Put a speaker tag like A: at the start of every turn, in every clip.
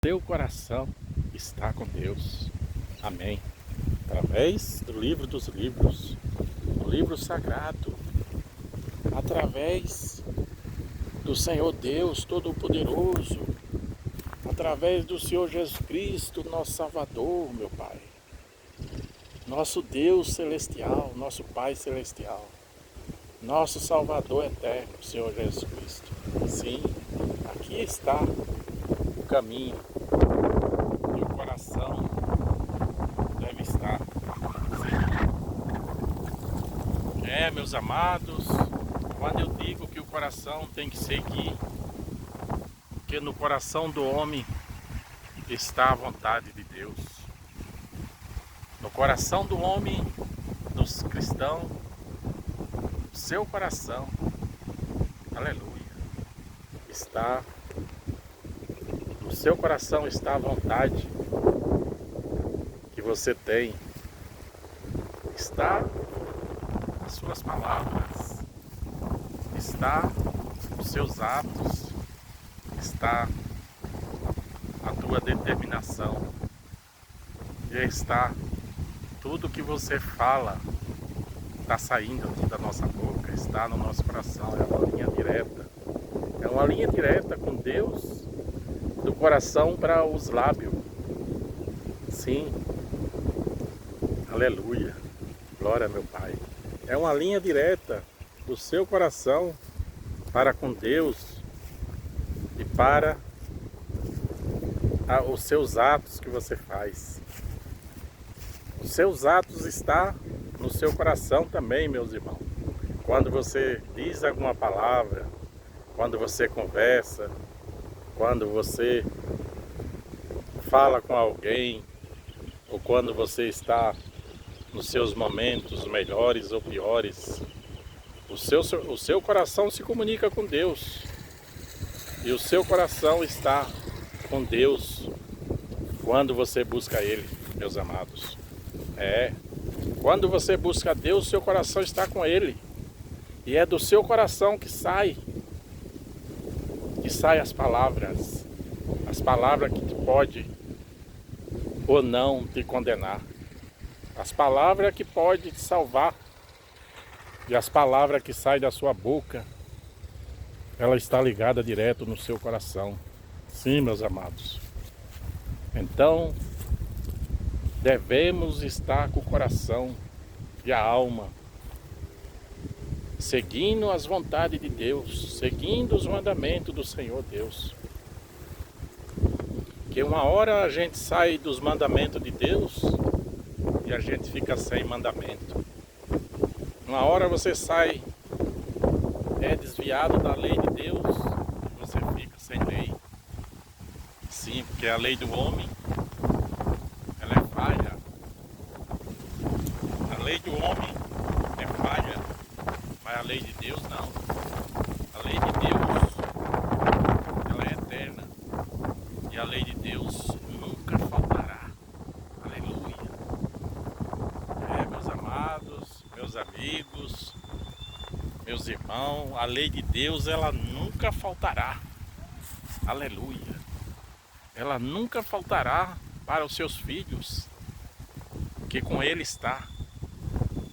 A: Teu coração está com Deus. Amém. Através do livro dos livros, o livro sagrado, através do Senhor Deus Todo-Poderoso, através do Senhor Jesus Cristo, nosso Salvador, meu Pai. Nosso Deus celestial, nosso Pai celestial, nosso Salvador eterno, Senhor Jesus Cristo. Sim, aqui está o caminho. E o coração deve estar. Meus amados, quando eu digo que o coração tem que seguir, porque no coração do homem está a vontade de Deus. No coração do homem, dos cristãos, seu coração, aleluia, está, no seu coração está a vontade que você tem, está as suas palavras, está os seus atos, está a tua determinação, e está tudo que você fala, está saindo da nossa boca, está no nosso coração, é uma linha direta. É uma linha direta com Deus, do coração para os lábios. Sim, aleluia, glória meu Pai. É uma linha direta do seu coração para com Deus e para os seus atos que você faz. Os seus atos estão no seu coração também, meus irmãos. Quando você diz alguma palavra, quando você conversa, quando você fala com alguém, ou quando você está nos seus momentos melhores ou piores, o seu coração se comunica com Deus. E o seu coração está com Deus quando você busca Ele, meus amados. Quando você busca Deus, seu coração está com Ele. E é do seu coração que sai as palavras que pode ou não te condenar, as palavras que pode te salvar, e as palavras que saem da sua boca, ela está ligada direto no seu coração. Sim, meus amados. Então, devemos estar com o coração e a alma seguindo as vontades de Deus, seguindo os mandamentos do Senhor Deus. Que uma hora a gente sai dos mandamentos de Deus e a gente fica sem mandamento. Uma hora você sai, desviado da lei de Deus, e você fica sem lei. Sim, porque a lei do homem, ela é falha. A lei do homem é falha, mas a lei de Deus não. A lei de Deus, ela é eterna. E a lei de Deus nunca faltará. Aleluia. Meus amados, meus amigos, meus irmãos, a lei de Deus, ela nunca faltará. Aleluia. Ela nunca faltará para os seus filhos, que com Ele está,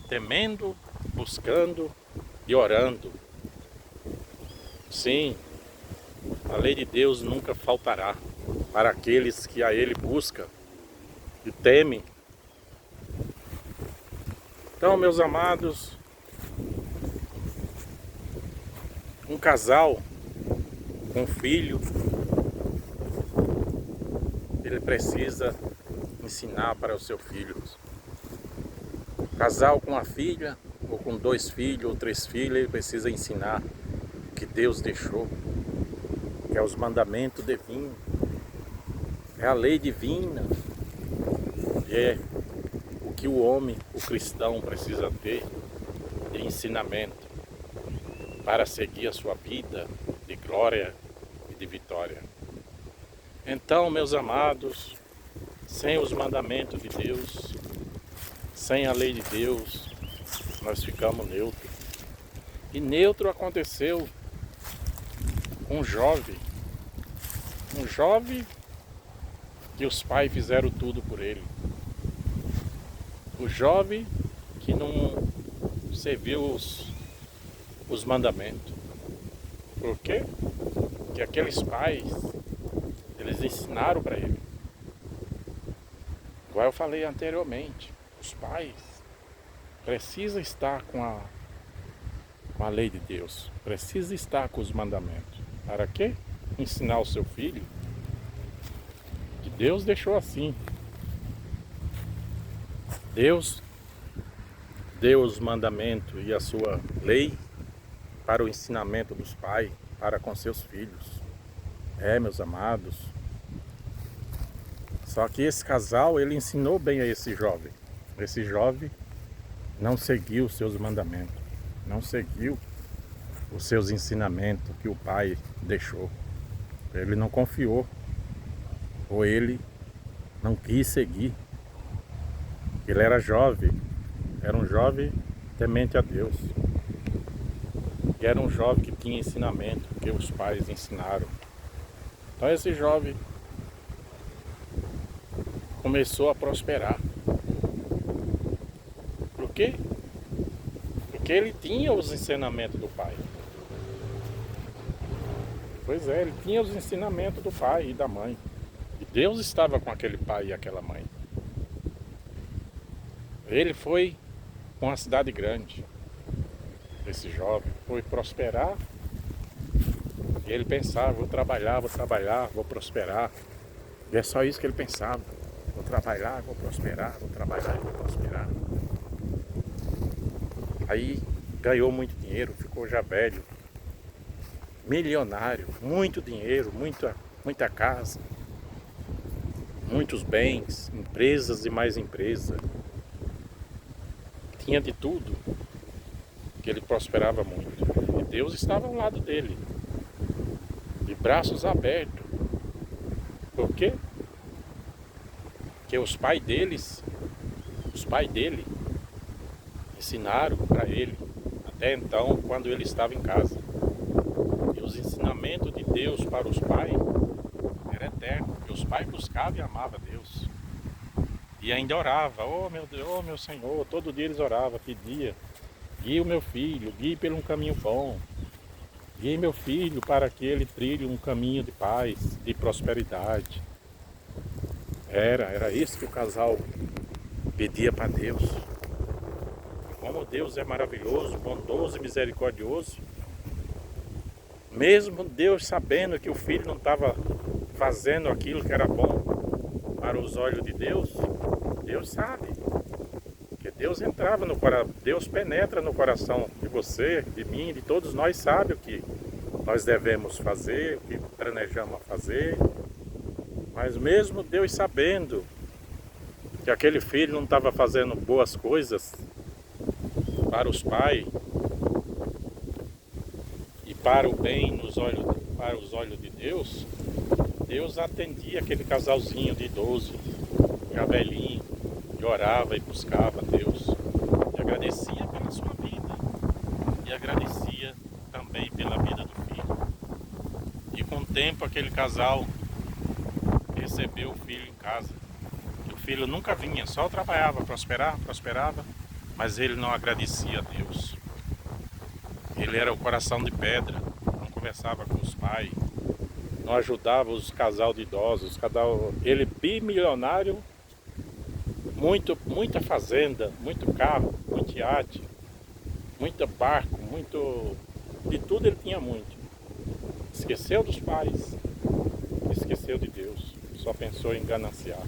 A: temendo, buscando e orando. Sim, a lei de Deus nunca faltará para aqueles que a Ele buscam e temem. Então, meus amados, um casal com filho, ele precisa ensinar para os seus filhos. Casal com uma filha, ou com 2 filhos, ou 3 filhos, ele precisa ensinar o que Deus deixou, que é os mandamentos divinos, é a lei divina, é o que o homem, o cristão, precisa ter de ensinamento para seguir a sua vida de glória e de vitória. Então, meus amados, sem os mandamentos de Deus, sem a lei de Deus, nós ficamos neutros. E neutro aconteceu com um jovem que os pais fizeram tudo por ele. O jovem que não serviu os mandamentos. Por quê? Porque aqueles pais, eles ensinaram para ele. Igual eu falei anteriormente, os pais precisam estar com a lei de Deus, precisam estar com os mandamentos. Para quê? Ensinar o seu filho que Deus deixou assim. Deus deu os mandamentos e a sua lei para o ensinamento dos pais para com seus filhos. Meus amados. Só que esse casal, ele ensinou bem a esse jovem. Esse jovem não seguiu os seus mandamentos, não seguiu os seus ensinamentos que o pai deixou. Ele não confiou, ou ele não quis seguir. Ele era jovem, era um jovem temente a Deus. E era um jovem que tinha ensinamento, que os pais ensinaram. Então esse jovem começou a prosperar. Por quê? Porque ele tinha os ensinamentos do pai. Pois é, ele tinha os ensinamentos do pai e da mãe. E Deus estava com aquele pai e aquela mãe. Ele foi com uma cidade grande. Esse jovem foi prosperar. E ele pensava, vou trabalhar, vou prosperar. E é só isso que ele pensava. Vou trabalhar, vou prosperar, vou trabalhar e vou prosperar. Aí ganhou muito dinheiro, ficou já velho. Milionário, muito dinheiro, muita casa. Muitos bens, empresas e mais empresas. Tinha de tudo, que ele prosperava muito. E Deus estava ao lado dele, de braços abertos. Por quê? Porque os pais dele, ensinaram para ele, até então, quando ele estava em casa. E os ensinamentos de Deus para os pais era eterno, porque os pais buscavam e amavam Deus. E ainda orava, oh meu Deus, oh meu Senhor, todo dia eles oravam, pedia, guie o meu filho, guie pelo um caminho bom, guie meu filho para que ele trilhe um caminho de paz, de prosperidade. Era isso que o casal pedia para Deus. Como Deus é maravilhoso, bondoso e misericordioso, mesmo Deus sabendo que o filho não estava fazendo aquilo que era bom para os olhos de Deus, Deus sabe. Porque Deus entrava no coração, Deus penetra no coração de você, de mim, de todos nós, sabe o que nós devemos fazer, o que planejamos a fazer. Mas mesmo Deus sabendo que aquele filho não estava fazendo boas coisas para os pais e para o bem para os olhos de Deus, Deus atendia aquele casalzinho de idoso, já velhinho, e orava e buscava a Deus. E agradecia pela sua vida. E agradecia também pela vida do filho. E com o tempo aquele casal recebeu o filho em casa. E o filho nunca vinha, só trabalhava, prosperava, mas ele não agradecia a Deus. Ele era o coração de pedra, não conversava com os pais, não ajudava os casal de idosos, ele bimilionário, muita fazenda, muito carro, muito iate, muito barco, de tudo ele tinha muito. Esqueceu dos pais, esqueceu de Deus, só pensou em gananciar,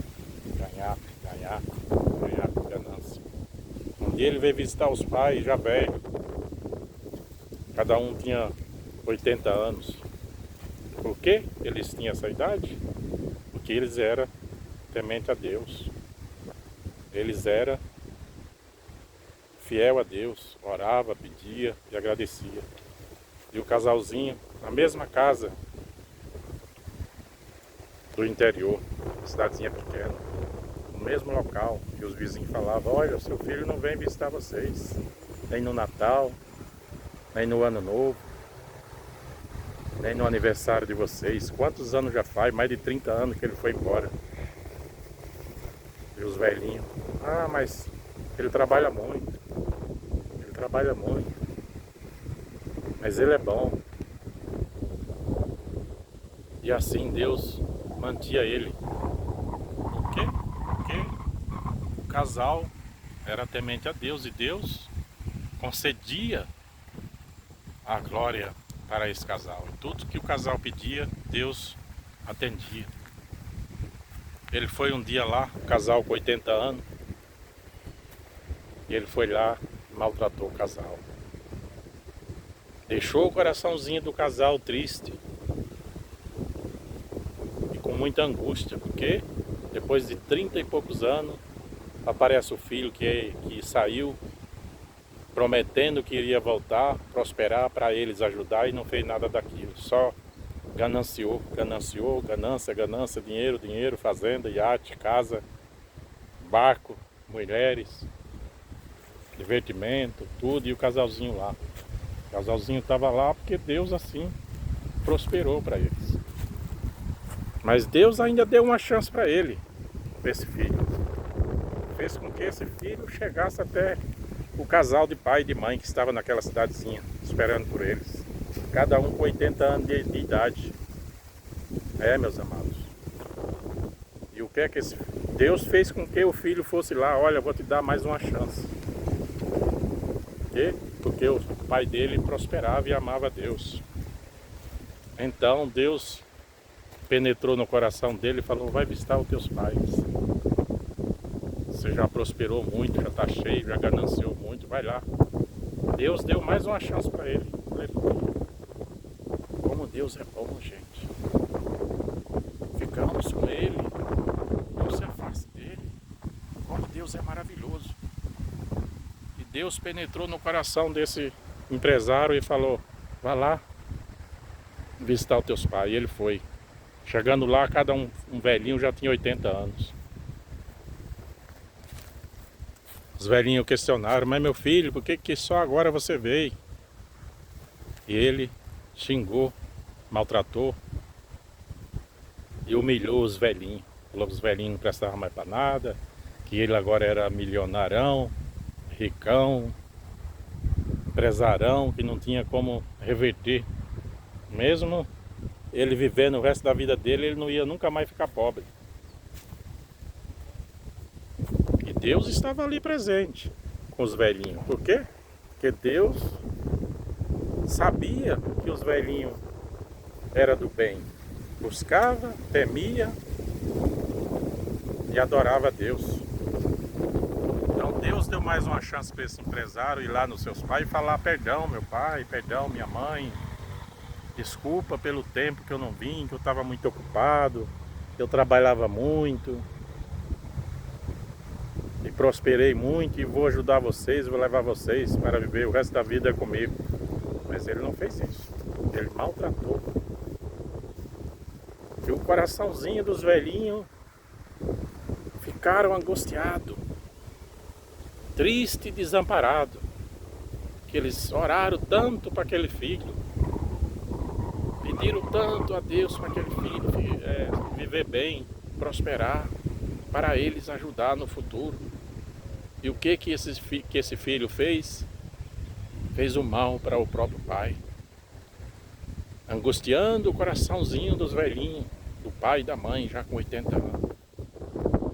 A: ganhar com ganância. Um dia ele veio visitar os pais já velho, cada um tinha 80 anos. Por que eles tinham essa idade? Porque eles eram temente a Deus. Eles eram fiel a Deus, orava, pedia e agradecia. E o casalzinho, na mesma casa do interior, cidadezinha pequena, no mesmo local, que os vizinhos falavam, olha, seu filho não vem visitar vocês, nem no Natal, nem no Ano Novo, nem no aniversário de vocês. Quantos anos já faz? Mais de 30 anos que ele foi embora. E os velhinhos, ah, mas ele trabalha muito. Ele trabalha muito. Mas ele é bom. E assim Deus mantinha ele. Por quê? Porque o casal era temente a Deus e Deus concedia a glória para esse casal. E tudo que o casal pedia, Deus atendia. Ele foi um dia lá, o casal com 80 anos, e ele foi lá e maltratou o casal. Deixou o coraçãozinho do casal triste e com muita angústia, porque depois de 30 e poucos anos, aparece o filho que saiu prometendo que iria voltar, prosperar para eles ajudar e não fez nada daquilo. Só gananciou, ganância, dinheiro, fazenda, iate, casa, barco, mulheres, divertimento, tudo, e o casalzinho lá. O casalzinho estava lá porque Deus assim prosperou para eles. Mas Deus ainda deu uma chance para ele, para esse filho. Fez com que esse filho chegasse até o casal de pai e de mãe que estava naquela cidadezinha, esperando por eles. Cada um com 80 anos de idade. Meus amados. E o que é que Deus fez com que o filho fosse lá? Olha, eu vou te dar mais uma chance. Por quê? Porque o pai dele prosperava e amava a Deus. Então Deus penetrou no coração dele e falou: vai visitar os teus pais. Você já prosperou muito, já está cheio, já gananciou muito, vai lá. Deus deu mais uma chance para ele. Como Deus é bom, gente. Ficamos com ele, não se afaste dele. Como Deus é maravilhoso. E Deus penetrou no coração desse empresário e falou: vá lá visitar os teus pais. E ele foi. Chegando lá, cada um velhinho já tinha 80 anos. Os velhinhos questionaram: mas meu filho, por que só agora você veio? E ele xingou, maltratou e humilhou os velhinhos. Falou que os velhinhos não prestavam mais para nada, que ele agora era milionarão, ricão, empresarão, que não tinha como reverter. Mesmo ele vivendo o resto da vida dele, ele não ia nunca mais ficar pobre. E Deus estava ali presente com os velhinhos. Por quê? Porque Deus sabia que os velhinhos eram do bem. Buscava, temia e adorava a Deus. Então Deus deu mais uma chance para esse empresário ir lá nos seus pais e falar: perdão meu pai, perdão minha mãe, desculpa pelo tempo que eu não vim, que eu estava muito ocupado, eu trabalhava muito e prosperei muito e vou ajudar vocês, vou levar vocês para viver o resto da vida comigo. Mas ele não fez isso, ele maltratou. E o coraçãozinho dos velhinhos ficaram angustiados, triste e desamparado, que eles oraram tanto para aquele filho, pediram tanto a Deus para aquele filho viver bem, prosperar, para eles ajudar no futuro. E o que esse filho fez? Fez o mal para o próprio pai, angustiando o coraçãozinho dos velhinhos, do pai e da mãe, já com 80 anos.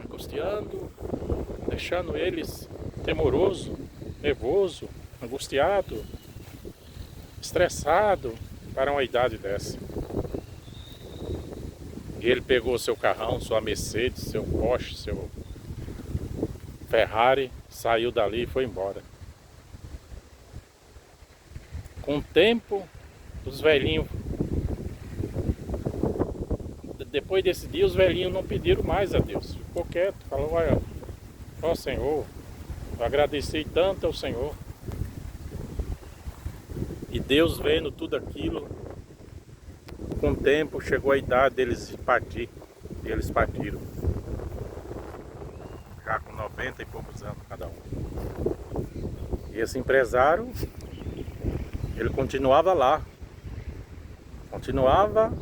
A: Angustiando, deixando eles temoroso, nervoso, angustiado, estressado para uma idade dessa. E ele pegou seu carrão, sua Mercedes, seu Porsche, seu Ferrari, saiu dali e foi embora. Com o tempo, os velhinhos, depois desse dia, os velhinhos não pediram mais a Deus. Ficou quieto, falou: olha, ó Senhor, eu agradeci tanto ao Senhor. E Deus vendo tudo aquilo, com o tempo chegou a idade deles partir. E eles partiram. Já com 90 e poucos anos cada um. E esse empresário, ele continuava lá. Continuava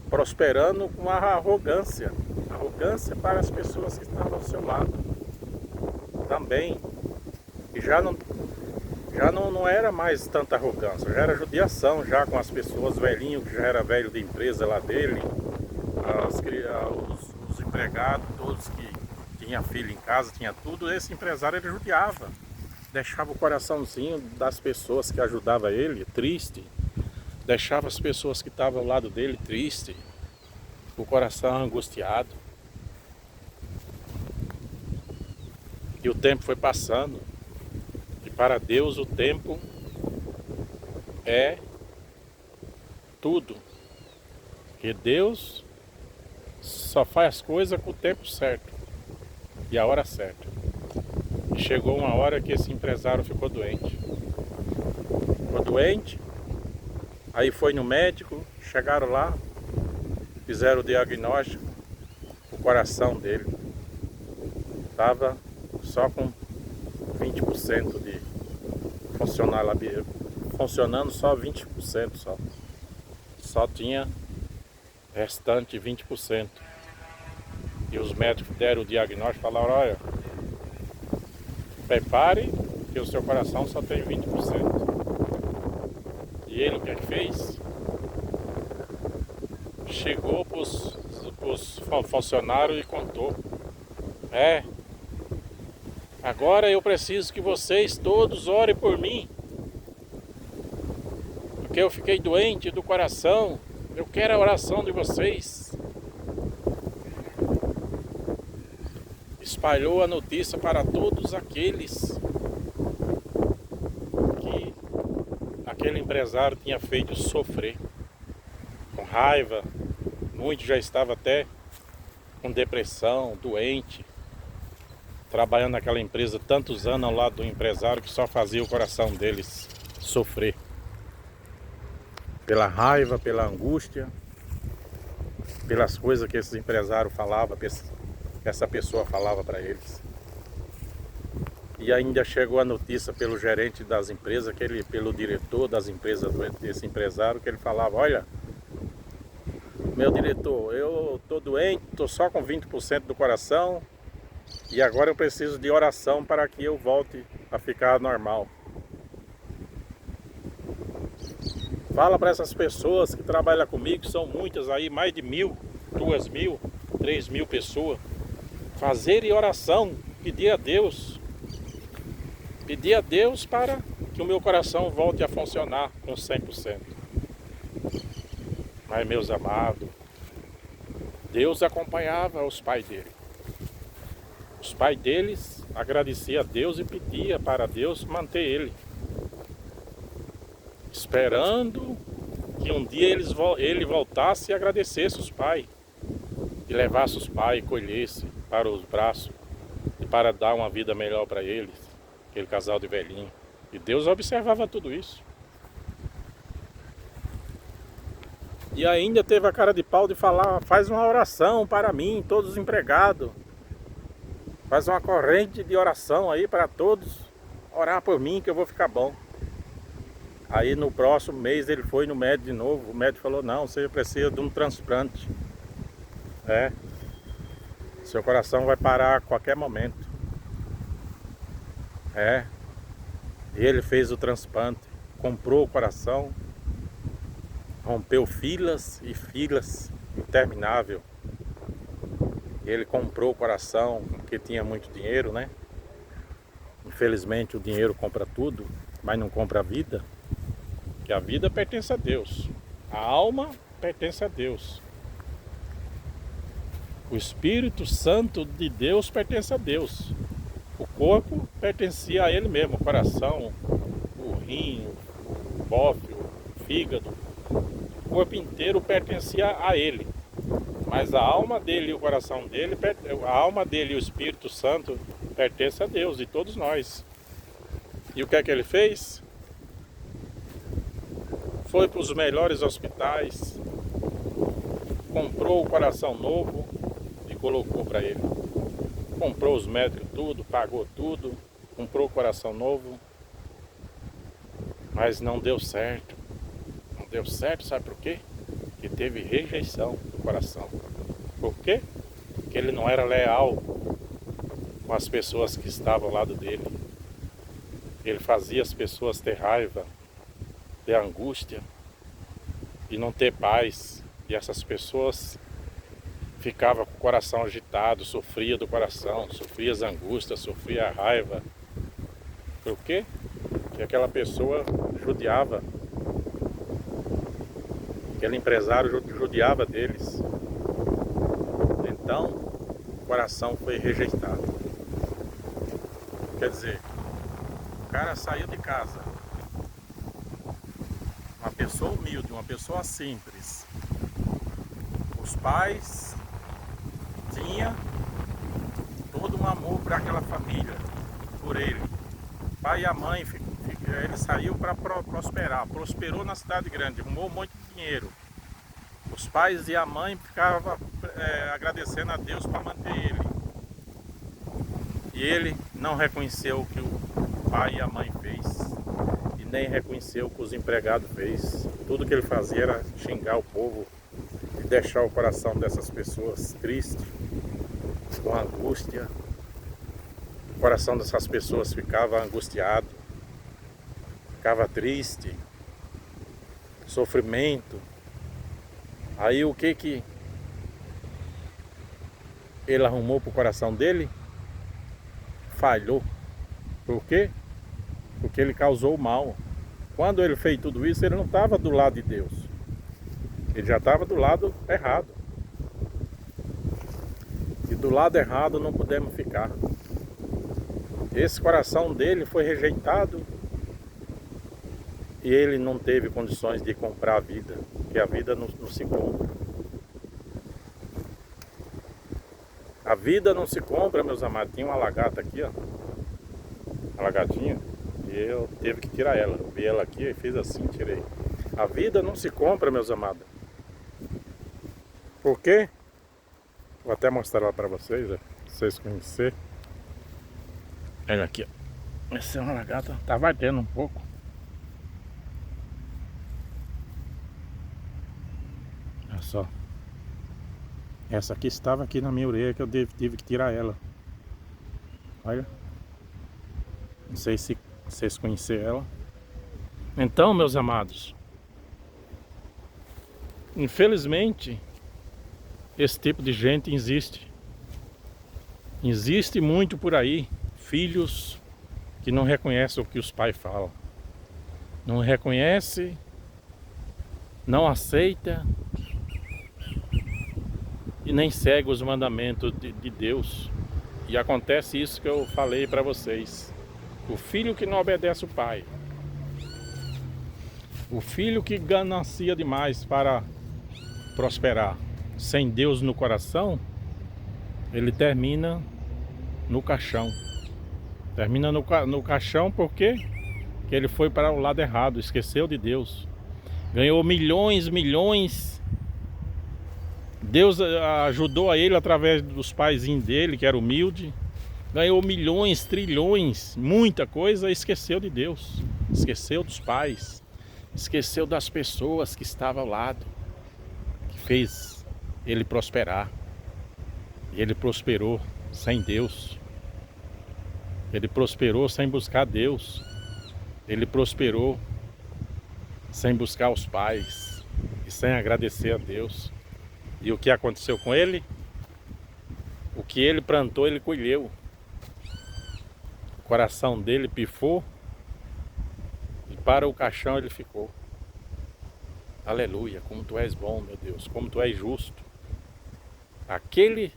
A: prosperando com uma arrogância. Arrogância para as pessoas que estavam ao seu lado também. E já não era mais tanta arrogância, já era judiação já com as pessoas, velhinho que já era velho de empresa lá dele, os empregados, todos que tinha filho em casa, tinha tudo, esse empresário ele judiava, deixava o coraçãozinho das pessoas que ajudavam ele triste, deixava as pessoas que estavam ao lado dele triste, o coração angustiado. E o tempo foi passando. E para Deus o tempo é tudo. Porque Deus só faz as coisas com o tempo certo e a hora certa. E chegou uma hora que esse empresário ficou doente. Ficou doente, aí foi no médico, chegaram lá, fizeram o diagnóstico, o coração dele estava só com 20% de funcionando só 20% só. Só tinha restante 20%. E os médicos deram o diagnóstico e falaram, olha, prepare que o seu coração só tem 20%. E ele o que é que fez? Chegou para os funcionários e contou. Agora eu preciso que vocês todos orem por mim. Porque eu fiquei doente do coração. Eu quero a oração de vocês. Espalhou a notícia para todos aqueles que aquele empresário tinha feito sofrer. Com raiva. Muitos já estavam até com depressão, doente. Trabalhando naquela empresa tantos anos ao lado do empresário que só fazia o coração deles sofrer. Pela raiva, pela angústia, pelas coisas que esse empresário falava, que essa pessoa falava para eles. E ainda chegou a notícia pelo gerente das empresas, pelo diretor das empresas desse empresário, que ele falava, olha, meu diretor, eu estou doente, estou só com 20% do coração, e agora eu preciso de oração para que eu volte a ficar normal. Fala para essas pessoas que trabalham comigo, que são muitas aí, mais de 1.000, 2.000, 3.000 pessoas. Fazerem oração, pedir a Deus para que o meu coração volte a funcionar com 100%. Mas, meus amados, Deus acompanhava os pais dele. Os pais deles agradeciam a Deus e pediam para Deus manter ele. Esperando que um dia ele voltasse e agradecesse os pais. E levasse os pais e colhesse para os braços. E para dar uma vida melhor para eles. Aquele casal de velhinho. E Deus observava tudo isso. E ainda teve a cara de pau de falar, faz uma oração para mim, todos os empregados. Faz uma corrente de oração aí para todos orar por mim que eu vou ficar bom. Aí no próximo mês ele foi no médico de novo. O médico falou, não, você precisa de um transplante. Seu coração vai parar a qualquer momento. E ele fez o transplante, comprou o coração, rompeu filas e filas intermináveis. Ele comprou o coração, porque tinha muito dinheiro, né? Infelizmente o dinheiro compra tudo, mas não compra a vida. Que a vida pertence a Deus. A alma pertence a Deus. O Espírito Santo de Deus pertence a Deus. O corpo pertencia a Ele mesmo. O coração, o rim, o bofe, o fígado. O corpo inteiro pertencia a Ele. Mas a alma dele e o coração dele, a alma dele e o Espírito Santo pertence a Deus e todos nós. E o que é que ele fez? Foi para os melhores hospitais, comprou o coração novo e colocou para ele. Comprou os médicos tudo, pagou tudo, comprou o coração novo, mas não deu certo. Não deu certo, sabe por quê? Que teve rejeição do coração. Por quê? que ele não era leal com as pessoas que estavam ao lado dele. Ele fazia as pessoas ter raiva, ter angústia e não ter paz. E essas pessoas ficavam com o coração agitado, sofria do coração, sofria as angústias, sofria a raiva. Por quê? Porque aquela pessoa judiava, aquele empresário judiava deles. Então, o coração foi rejeitado. Quer dizer, o cara saiu de casa, uma pessoa humilde, uma pessoa simples. Os pais tinham todo um amor para aquela família, por ele. O pai e a mãe, ele saiu para prosperar, prosperou na cidade grande, arrumou muito dinheiro. Os pais e a mãe ficavam agradecendo a Deus para manter ele. E ele não reconheceu o que o pai e a mãe fez. E nem reconheceu o que os empregados fez. Tudo que ele fazia era xingar o povo e deixar o coração dessas pessoas triste, com angústia. O coração dessas pessoas ficava angustiado, ficava triste, sofrimento. Aí o que ele arrumou para o coração dele? Falhou. Por quê? Porque ele causou o mal. Quando ele fez tudo isso, ele não estava do lado de Deus. Ele já estava do lado errado. E do lado errado não podemos ficar. Esse coração dele foi rejeitado e ele não teve condições de comprar a vida, porque a vida não se compra. A vida não se compra, meus amados. Tinha uma lagarta aqui, ó. Uma lagartinha. E eu tive que tirar ela. Eu vi ela aqui e fiz assim, tirei. A vida não se compra, meus amados. Por quê? Vou até mostrar ela para vocês, ó, pra vocês conhecerem. Olha aqui, ó. Essa é uma lagarta. Tá batendo um pouco. Olha só. Essa aqui estava aqui na minha orelha que eu tive que tirar ela. Olha. Não sei se vocês conhecem ela. Então, meus amados, infelizmente, esse tipo de gente existe. Existe muito por aí. Filhos que não reconhecem o que os pais falam. Não reconhece, não aceita e nem segue os mandamentos de Deus. E acontece isso que eu falei para vocês. O filho que não obedece o pai. O filho que ganancia demais para prosperar. Sem Deus no coração, ele termina no caixão. Termina no caixão porque ele foi para o lado errado, esqueceu de Deus. Ganhou milhões. Deus ajudou a ele através dos paizinhos dele, que era humilde. Ganhou milhões, trilhões, muita coisa, e esqueceu de Deus. Esqueceu dos pais. Esqueceu das pessoas que estavam ao lado. Que fez ele prosperar. E ele prosperou sem Deus. Ele prosperou sem buscar Deus. Ele prosperou sem buscar os pais e sem agradecer a Deus. E o que aconteceu com ele? O que ele plantou, ele colheu. O coração dele pifou e para o caixão ele ficou. Aleluia, como tu és bom, meu Deus, como tu és justo. Aquele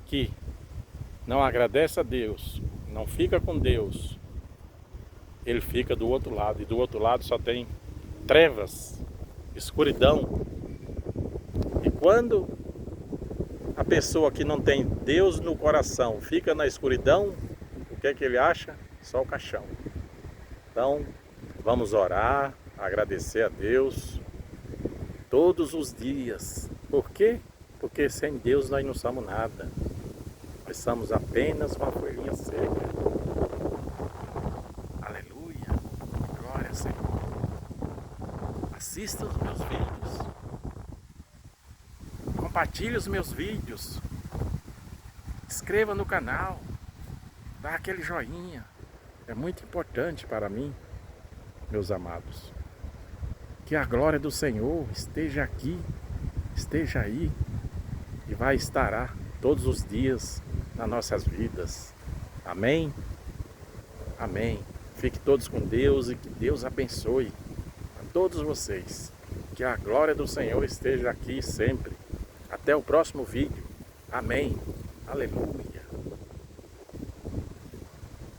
A: que não agradece a Deus, não fica com Deus, ele fica do outro lado. E do outro lado só tem trevas, escuridão. E quando a pessoa que não tem Deus no coração fica na escuridão, o que é que ele acha? Só o caixão. Então, vamos orar, agradecer a Deus todos os dias. Por quê? Porque sem Deus nós não somos nada. Nós somos apenas uma folhinha seca. Aleluia. Glória a Senhor. Assista os meus vídeos. Compartilhe os meus vídeos. inscreva no canal, dá aquele joinha. É muito importante para mim, meus amados. Que a glória do Senhor esteja aqui, esteja aí e vai estará todos os dias nas nossas vidas. Amém? Amém. Fique todos com Deus e que Deus abençoe a todos vocês. Que a glória do Senhor esteja aqui sempre. Até o próximo vídeo. Amém. Aleluia.